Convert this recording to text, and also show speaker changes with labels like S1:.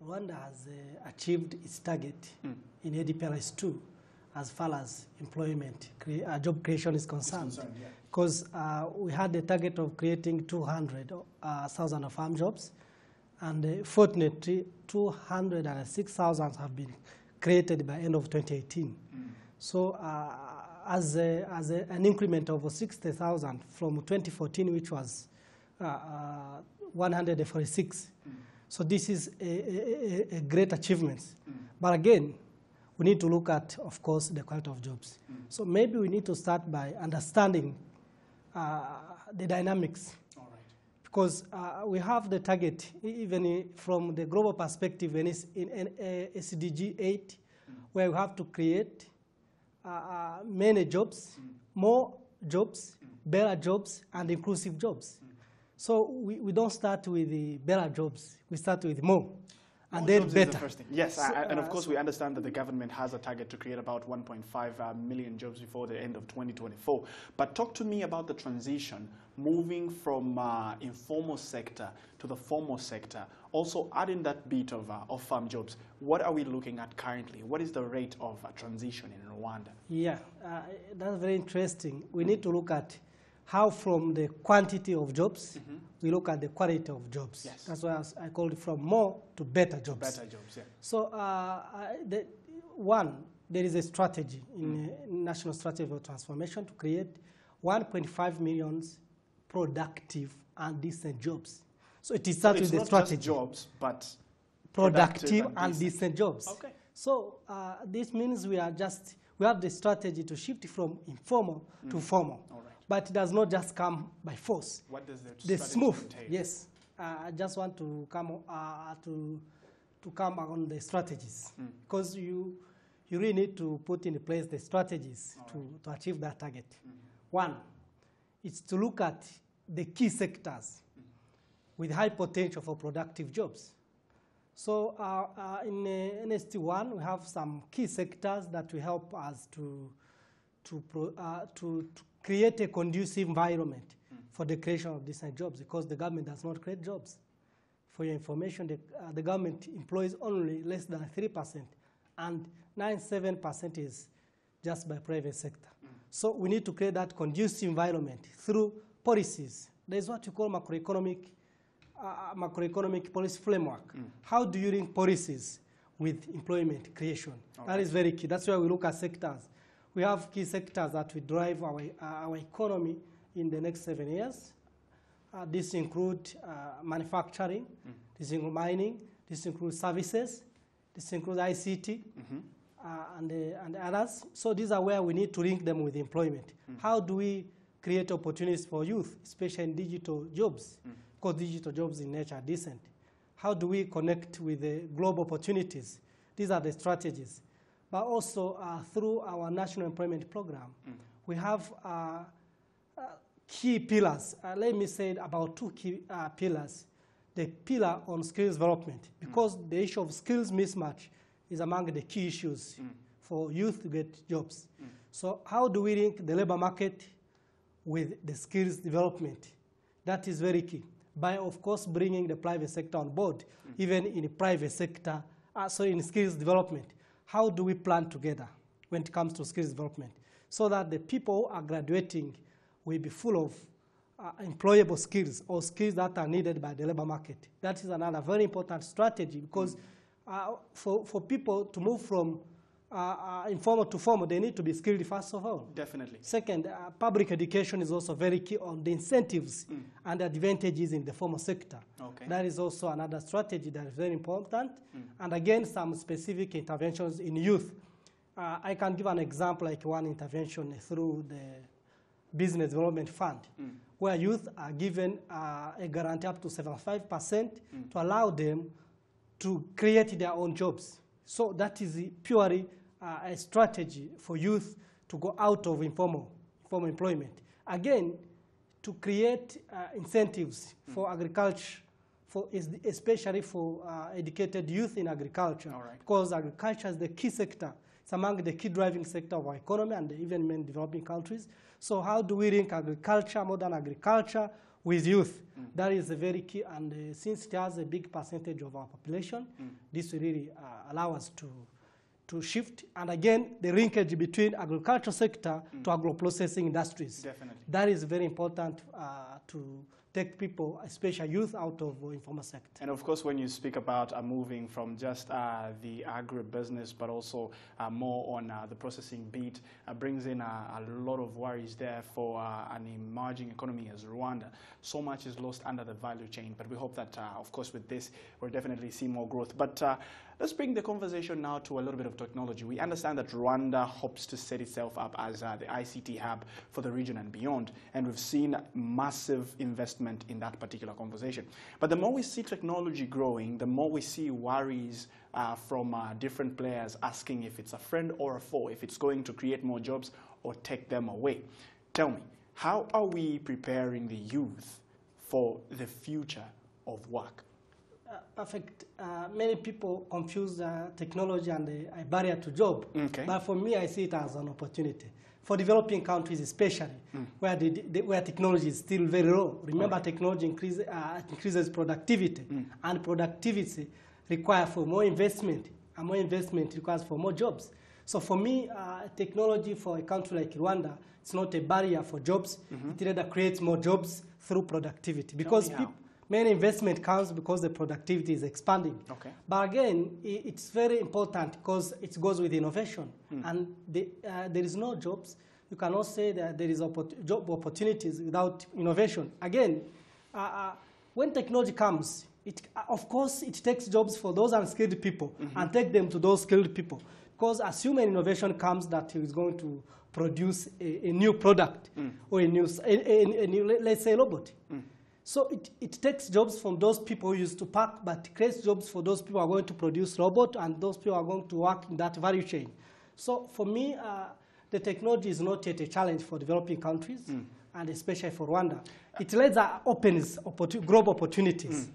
S1: Rwanda has achieved its target in ADPLS 2 as far as employment, job creation is concerned. Because we had the target of creating 200,000 of farm jobs, and fortunately 206,000 have been created by end of 2018. So as an increment of 60,000 from 2014, which was 146. So this is a great achievement. But again, we need to look at, of course, the quality of jobs. So maybe we need to start by understanding the dynamics.
S2: All right.
S1: Because we have the target, even from the global perspective, in SDG 8, where we have to create many jobs, more jobs, better jobs, and inclusive jobs. So we don't start with the better jobs. We start with more. And then better.
S2: Is the first thing. Yes, so, and of course we understand that the government has a target to create about 1.5 million jobs before the end of 2024. But talk to me about the transition, moving from informal sector to the formal sector, also adding that bit of farm jobs. What are we looking at currently? What is the rate of transition in Rwanda?
S1: Yeah, that's very interesting. We need to look at how from the quantity of jobs, we look at the quality of jobs.
S2: Yes.
S1: That's why I called it from more to better jobs.
S2: Better jobs, yeah.
S1: So there is a strategy, in National Strategy for Transformation, to create 1.5 million productive and decent jobs. So it starts with the strategy.
S2: Just jobs, but
S1: productive and decent jobs.
S2: Okay.
S1: So this means we have the strategy to shift from informal to formal.
S2: All right.
S1: But it does not just come by force.
S2: What does the
S1: smooth
S2: entail?
S1: Yes. I just want to come on the strategies, because you really need to put in place the strategies to achieve that target. One, it's to look at the key sectors with high potential for productive jobs. So in NST1, we have some key sectors that will help us to create a conducive environment for the creation of decent jobs, because the government does not create jobs. For your information, the government employs only less than 3%, and 97% is just by private sector. So we need to create that conducive environment through policies. There's what you call macroeconomic policy framework. How do you link policies with employment creation? That is very key. That's why we look at sectors. We have key sectors that will drive our economy in the next 7 years. This includes manufacturing, this includes mining, this includes services, this includes ICT, and others. So these are where we need to link them with employment. How do we create opportunities for youth, especially in digital jobs, because digital jobs in nature are decent? How do we connect with the global opportunities? These are the strategies. But also through our national employment program, we have key pillars. Let me say about two key pillars. The pillar on skills development, because the issue of skills mismatch is among the key issues for youth to get jobs. So how do we link the labor market with the skills development? That is very key. By, of course, bringing the private sector on board, even in the private sector, in skills development. How do we plan together when it comes to skills development, so that the people who are graduating will be full of employable skills, or skills that are needed by the labor market? That is another very important strategy, because for people to move from informal to formal, they need to be skilled first of all.
S2: Definitely.
S1: Second, public education is also very key on the incentives and advantages in the formal sector.
S2: Okay.
S1: That is also another strategy that is very important. And again, some specific interventions in youth. I can give an example, like one intervention through the Business Development Fund, where youth are given a guarantee up to 75% to allow them to create their own jobs. So that is purely a strategy for youth to go out of informal employment. Again, to create incentives for agriculture, especially for educated youth in agriculture, because agriculture is the key sector. It's among the key driving sector of our economy and even in developing countries. So how do we link agriculture, modern agriculture, with youth. That is a very key, and since it has a big percentage of our population, this will really allow us to shift. And again, the linkage between agricultural sector to agro-processing industries.
S2: Definitely.
S1: That is very important to take people, especially youth, out of informal sector.
S2: And of course, when you speak about moving from just the agribusiness, but also more on the processing beat, brings in a lot of worries there for an emerging economy as Rwanda. So much is lost under the value chain, but we hope that, of course, with this, we'll definitely see more growth. But let's bring the conversation now to a little bit of technology. We understand that Rwanda hopes to set itself up as the ICT hub for the region and beyond, and we've seen massive investment in that particular conversation. But the more we see technology growing, the more we see worries from different players asking if it's a friend or a foe, if it's going to create more jobs or take them away. Tell me, how are we preparing the youth for the future of work?
S1: Perfect. Many people confuse technology and a barrier to job.
S2: Okay.
S1: But for me, I see it as an opportunity. For developing countries especially, where technology is still very low. Remember, technology increases productivity, and productivity requires for more investment, and more investment requires for more jobs. So for me, technology for a country like Rwanda, it's not a barrier for jobs. It rather creates more jobs through productivity. Because many investment comes because the productivity is expanding. Okay. But again, it's very important because it goes with innovation. And there is no jobs. You cannot say that there is job opportunities without innovation. Again, when technology comes, of course, it takes jobs for those unskilled people and take them to those skilled people. Because assuming innovation comes that is going to produce a new product or a new, let's say, robot. So it takes jobs from those people who used to pack, but it creates jobs for those people who are going to produce robots, and those people are going to work in that value chain. So for me, the technology is not yet a challenge for developing countries, and especially for Rwanda. It opens global opportunities.